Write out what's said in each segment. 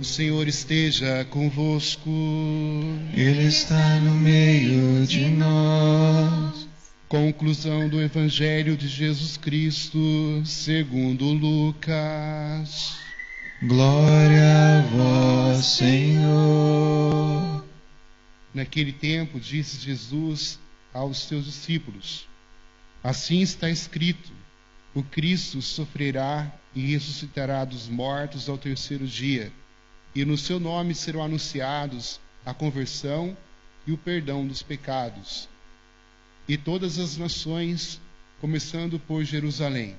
O Senhor esteja convosco. Ele está no meio de nós. Conclusão do Evangelho de Jesus Cristo, segundo Lucas. Glória a vós, Senhor. Naquele tempo, disse Jesus aos seus discípulos: assim está escrito: o Cristo sofrerá e ressuscitará dos mortos ao terceiro dia, e no seu nome serão anunciados a conversão e o perdão dos pecados. E todas as nações, começando por Jerusalém.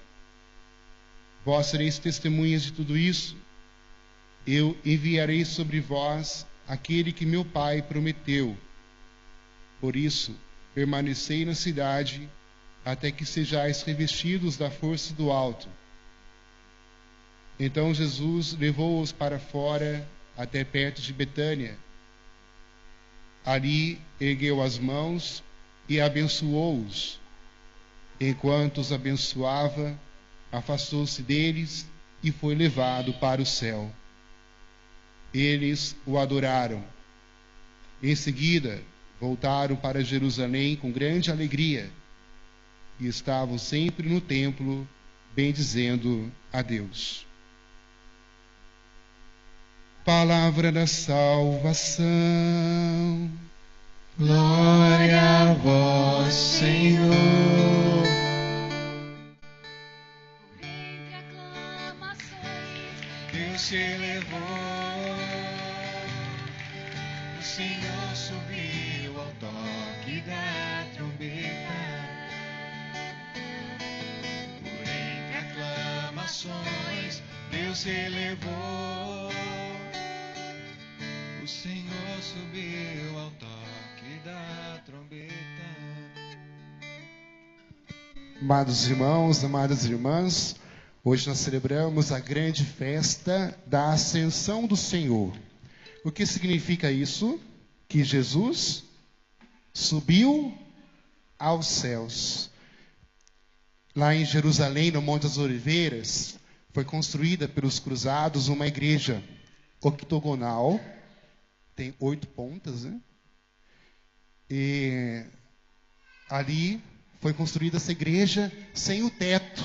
Vós sereis testemunhas de tudo isso. Eu enviarei sobre vós aquele que meu Pai prometeu. Por isso, permanecei na cidade, até que sejais revestidos da força do alto. Então Jesus levou-os para fora, até perto de Betânia. Ali ergueu as mãos e abençoou-os. Enquanto os abençoava, afastou-se deles e foi levado para o céu. Eles o adoraram. Em seguida, voltaram para Jerusalém com grande alegria e estavam sempre no templo, bendizendo a Deus. Palavra da salvação. Glória a vós, Senhor. Entre aclamações, Deus se elevou, o Senhor subiu ao toque da trombeta. Por entre aclamações, Deus se elevou, o Senhor subiu ao toque da trombeta. Amados irmãos, amadas irmãs, hoje nós celebramos a grande festa da Ascensão do Senhor. O que significa isso? Que Jesus subiu aos céus. Lá em Jerusalém, no Monte das Oliveiras, foi construída pelos cruzados uma igreja octogonal. Tem 8 pontas, né? E ali foi construída essa igreja sem o teto,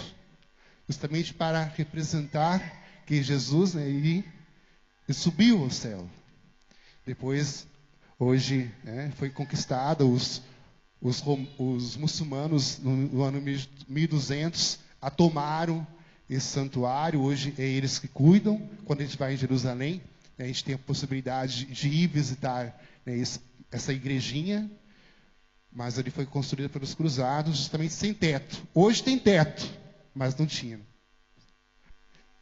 justamente para representar que Jesus, né, ele subiu ao céu. Depois, hoje, foi conquistada, os muçulmanos, no ano 1200, a tomaram esse santuário. Hoje é eles que cuidam. Quando a gente vai em Jerusalém, a gente tem a possibilidade de ir visitar, né, essa igrejinha, mas ali foi construída pelos cruzados, justamente sem teto. Hoje tem teto, mas não tinha.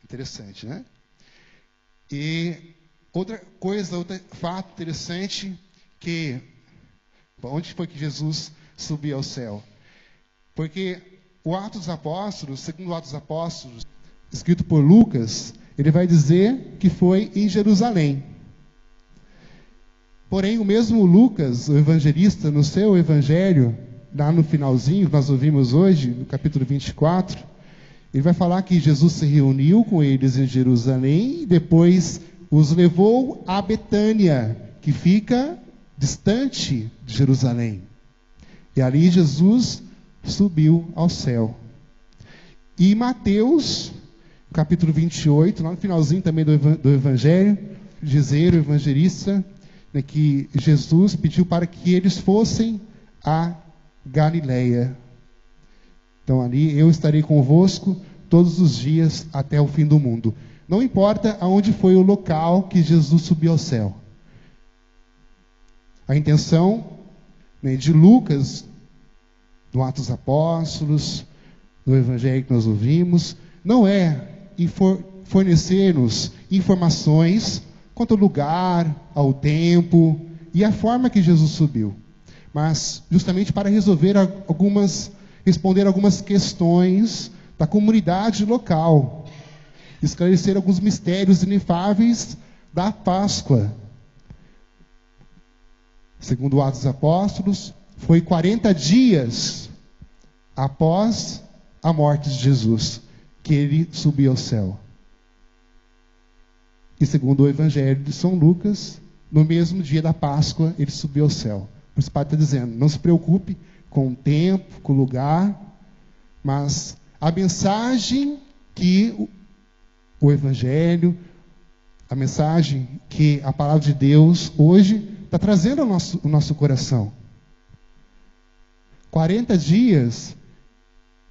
Interessante, né? E outro fato interessante, que onde foi que Jesus subiu ao céu? Porque o Atos dos Apóstolos, segundo o Atos dos Apóstolos, escrito por Lucas, ele vai dizer que foi em Jerusalém. Porém, o mesmo Lucas, o evangelista, no seu evangelho, lá no finalzinho, que nós ouvimos hoje, no capítulo 24, ele vai falar que Jesus se reuniu com eles em Jerusalém e depois os levou a Betânia, que fica distante de Jerusalém. E ali Jesus subiu ao céu. E Mateus, capítulo 28, lá no finalzinho também do Evangelho, dizer o evangelista, né, que Jesus pediu para que eles fossem a Galileia. Então ali, eu estarei convosco todos os dias até o fim do mundo. Não importa aonde foi o local que Jesus subiu ao céu. A intenção, né, de Lucas, do Atos dos Apóstolos, do Evangelho que nós ouvimos, não é fornecer-nos informações quanto ao lugar, ao tempo e à forma que Jesus subiu, mas justamente para responder algumas questões da comunidade local, esclarecer alguns mistérios inefáveis da Páscoa. Segundo Atos dos Apóstolos, foi 40 dias após a morte de Jesus que ele subiu ao céu. E segundo o Evangelho de São Lucas, no mesmo dia da Páscoa, ele subiu ao céu. Por isso o Padre está dizendo, não se preocupe com o tempo, com o lugar, mas a mensagem que o Evangelho, a mensagem que a Palavra de Deus hoje está trazendo ao nosso coração. 40 dias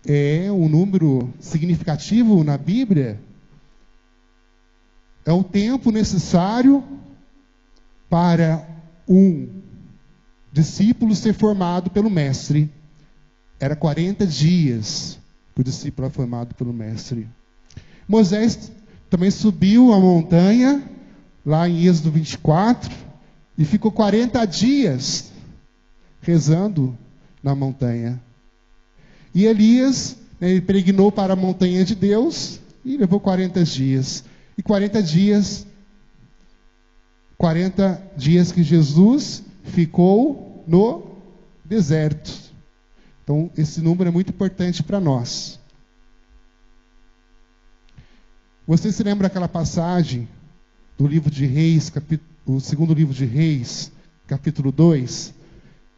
é um número significativo na Bíblia. É o tempo necessário para um discípulo ser formado pelo Mestre. Era 40 dias que o discípulo era formado pelo Mestre. Moisés também subiu a montanha, lá em Êxodo 24, e ficou 40 dias rezando na montanha. E Elias, ele peregrinou para a montanha de Deus e levou 40 dias. E 40 dias que Jesus ficou no deserto. Então, esse número é muito importante para nós. Você se lembra daquela passagem do livro de Reis, o segundo livro de Reis, capítulo 2,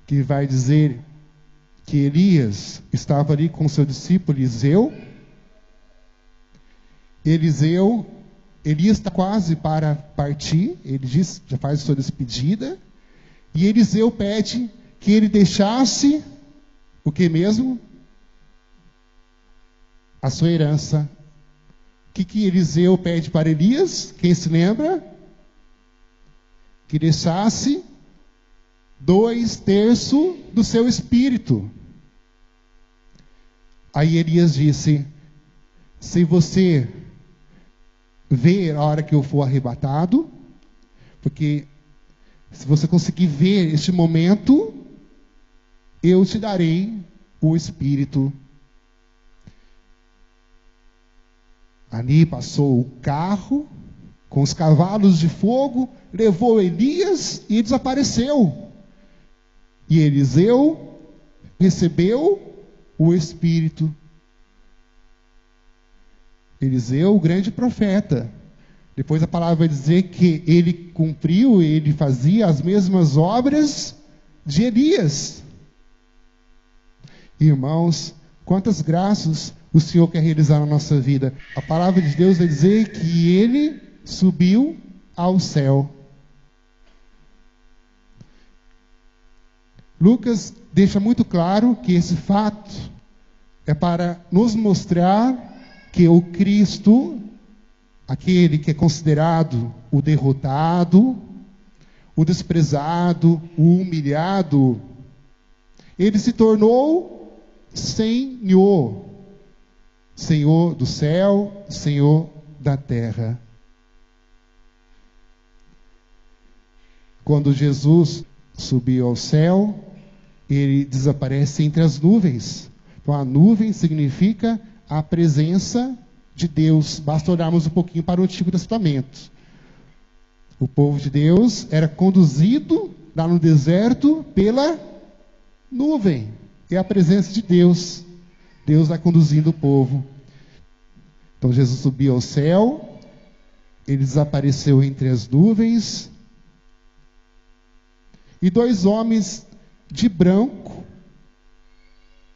que vai dizer que Elias estava ali com seu discípulo Eliseu. Elias está quase para partir, ele diz, já faz a sua despedida, e Eliseu pede que ele deixasse o que mesmo? A sua herança. O que Eliseu pede para Elias? Quem se lembra? Que deixasse 2/3 do seu espírito. Aí Elias disse, se você ver a hora que eu for arrebatado, porque se você conseguir ver este momento, eu te darei o Espírito. Ali passou o carro com os cavalos de fogo, levou Elias e desapareceu. E Eliseu recebeu o Espírito. Eliseu, o grande profeta. Depois a palavra vai dizer que ele cumpriu, ele fazia as mesmas obras de Elias. Irmãos, quantas graças o Senhor quer realizar na nossa vida. A palavra de Deus vai dizer que ele subiu ao céu. Lucas deixa muito claro que esse fato é para nos mostrar que o Cristo, aquele que é considerado o derrotado, o desprezado, o humilhado, ele se tornou Senhor. Senhor do céu, Senhor da terra. Quando Jesus subiu ao céu, ele desaparece entre as nuvens. Então a nuvem significa a presença de Deus. Basta olharmos um pouquinho para o Antigo Testamento. O povo de Deus era conduzido lá no deserto pela nuvem. É a presença de Deus. Deus vai conduzindo o povo. Então Jesus subiu ao céu, ele desapareceu entre as nuvens, e 2 homens de branco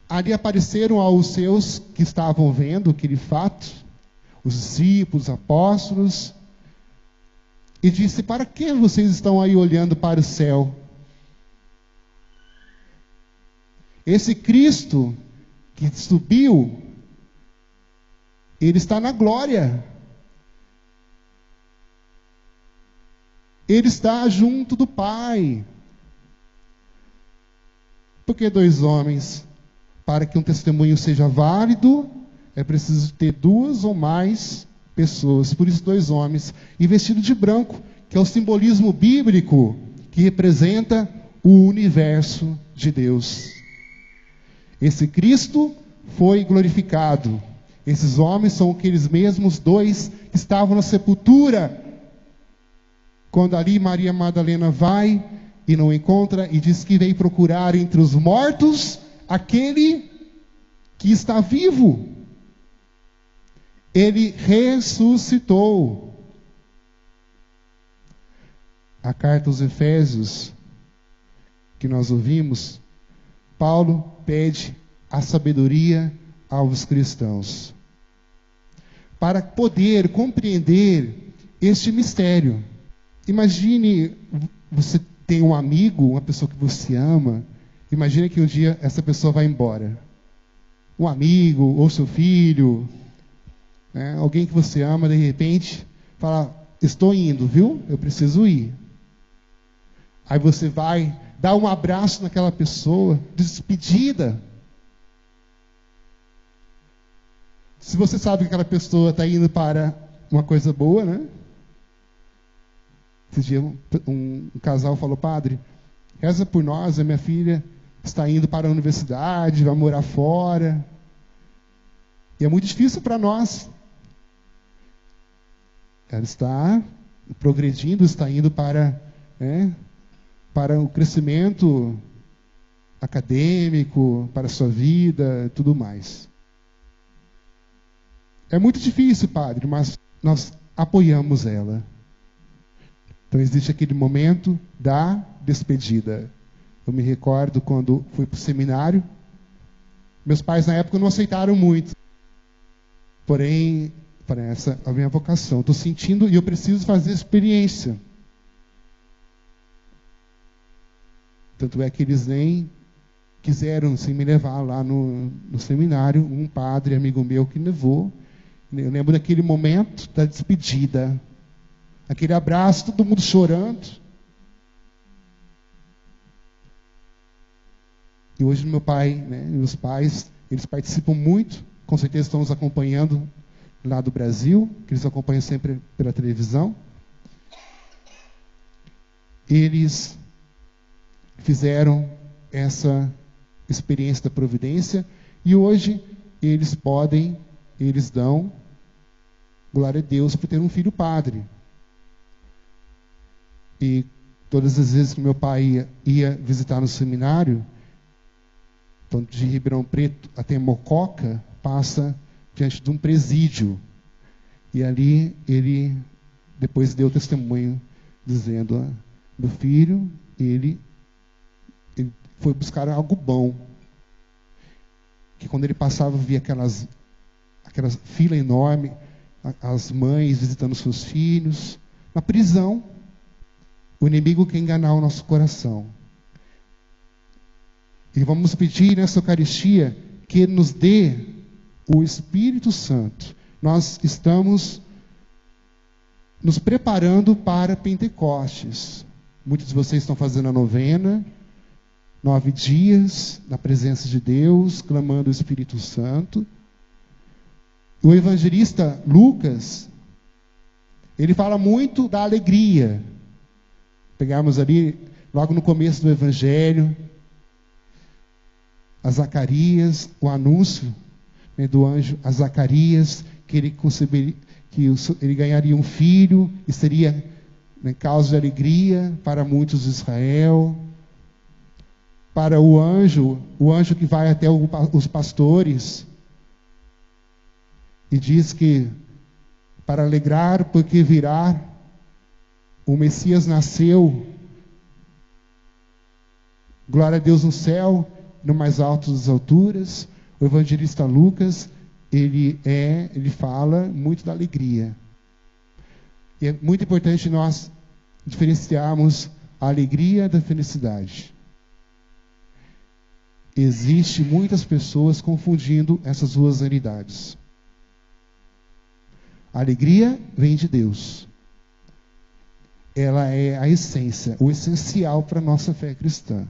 ali apareceram aos seus que estavam vendo aquele fato, os discípulos, os apóstolos, e disse: para que vocês estão aí olhando para o céu? Esse Cristo que subiu, ele está na glória. Ele está junto do Pai. Por que 2 homens? Para que um testemunho seja válido, é preciso ter 2 ou mais pessoas. Por isso 2 homens. E vestido de branco, que é o simbolismo bíblico que representa o universo de Deus. Esse Cristo foi glorificado. Esses homens são aqueles mesmos 2 que estavam na sepultura. Quando ali Maria Madalena vai e não encontra, e diz que veio procurar entre os mortos aquele que está vivo. Ele ressuscitou. a carta aos Efésios, que nós ouvimos, Paulo pede a sabedoria aos cristãos, para poder compreender este mistério. Imagine, você tem um amigo, uma pessoa que você ama, imagine que um dia essa pessoa vai embora. Um amigo, ou seu filho, né, alguém que você ama, de repente, fala, estou indo, viu? Eu preciso ir. Aí você vai dar um abraço naquela pessoa, despedida. Se você sabe que aquela pessoa está indo para uma coisa boa, né? Esse dia um casal falou, padre, reza por nós, a minha filha está indo para a universidade, vai morar fora. E é muito difícil para nós. Ela está progredindo, está indo para o crescimento acadêmico, para a sua vida, tudo mais. É muito difícil, padre, mas nós apoiamos ela. Então existe aquele momento da despedida. Eu me recordo quando fui para o seminário, meus pais na época não aceitaram muito. Porém, para essa a minha vocação. Estou sentindo e eu preciso fazer experiência. Tanto é que eles nem quiseram assim, me levar lá no seminário. Um padre, amigo meu, que levou. Eu lembro daquele momento da despedida. Aquele abraço, todo mundo chorando. E hoje meu pai, meus pais, eles participam muito. Com certeza estão nos acompanhando lá do Brasil, que eles acompanham sempre pela televisão. Eles fizeram essa experiência da providência e hoje eles dão glória a Deus por ter um filho padre. E todas as vezes que meu pai ia visitar no seminário, então de Ribeirão Preto até Mococa, passa diante de um presídio. E ali ele depois deu testemunho dizendo, meu filho, ele foi buscar algo bom. Que quando ele passava, via aquelas fila enorme, as mães visitando seus filhos, na prisão. O inimigo quer enganar o nosso coração. E vamos pedir nessa Eucaristia que Ele nos dê o Espírito Santo. Nós estamos nos preparando para Pentecostes. Muitos de vocês estão fazendo a novena, 9 dias na presença de Deus, clamando o Espírito Santo. O evangelista Lucas, ele fala muito da alegria. Pegamos ali, logo no começo do Evangelho, a Zacarias, o anúncio do anjo a Zacarias, que ele ganharia um filho, e seria causa de alegria para muitos de Israel. Para o anjo que vai até os pastores, e diz que para alegrar, porque virá, o Messias nasceu, glória a Deus no céu, no mais alto das alturas. O evangelista Lucas, ele fala muito da alegria. E é muito importante nós diferenciarmos a alegria da felicidade. Existem muitas pessoas confundindo essas duas realidades. A alegria vem de Deus. Ela é a essência, o essencial para a nossa fé cristã.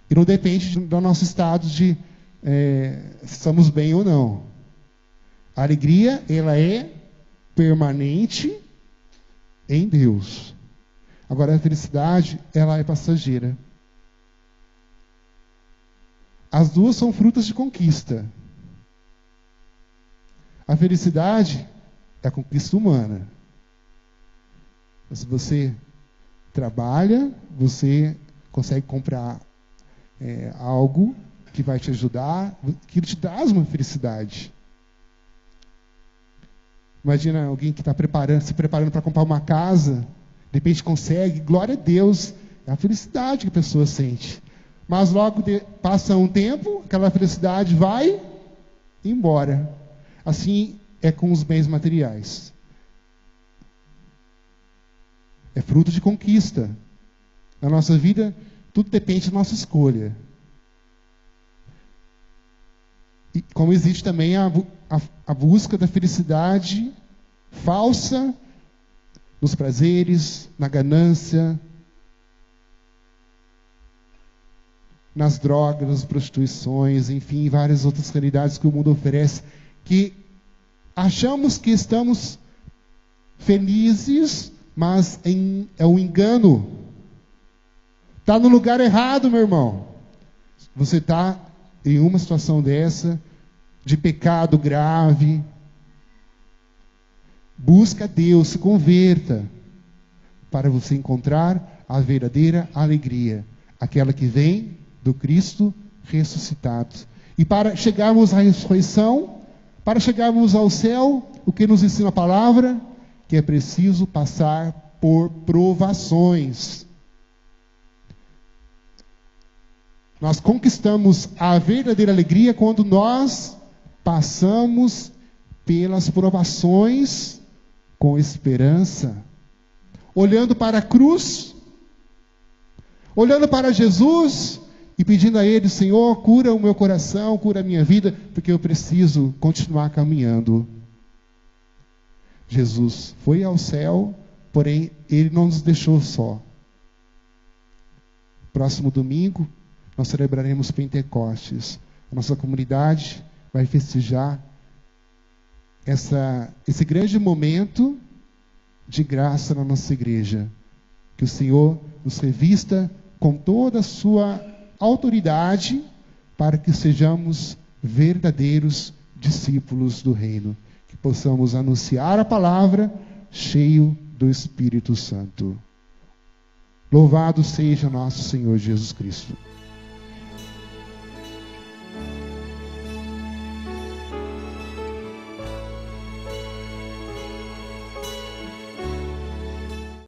E não depende do nosso estado de se estamos bem ou não. A alegria, ela é permanente em Deus. Agora, a felicidade, ela é passageira. As duas são frutas de conquista. A felicidade é a conquista humana. Se você trabalha, você consegue comprar algo que vai te ajudar, que te traz uma felicidade. Imagina alguém que está se preparando para comprar uma casa, de repente consegue, glória a Deus, é a felicidade que a pessoa sente. Mas logo passa um tempo, aquela felicidade vai embora. Assim é com os bens materiais. É fruto de conquista. Na nossa vida, tudo depende da nossa escolha. E como existe também a busca da felicidade falsa nos prazeres, na ganância, nas drogas, nas prostituições, enfim, várias outras realidades que o mundo oferece, que achamos que estamos felizes, mas é um engano. Está no lugar errado, meu irmão. Você está em uma situação dessa, de pecado grave. Busca Deus, se converta, para você encontrar a verdadeira alegria, aquela que vem do Cristo ressuscitado. E para chegarmos à ressurreição, para chegarmos ao céu, o que nos ensina a palavra? Que é preciso passar por provações. Nós conquistamos a verdadeira alegria quando nós passamos pelas provações com esperança, olhando para a cruz, olhando para Jesus e pedindo a Ele: Senhor, cura o meu coração, cura a minha vida, porque eu preciso continuar caminhando. Jesus foi ao céu, porém Ele não nos deixou só. Próximo domingo nós celebraremos Pentecostes. A nossa comunidade vai festejar esse grande momento de graça na nossa igreja. Que o Senhor nos revista com toda a sua autoridade para que sejamos verdadeiros discípulos do reino. Que possamos anunciar a palavra cheio do Espírito Santo. Louvado seja nosso Senhor Jesus Cristo.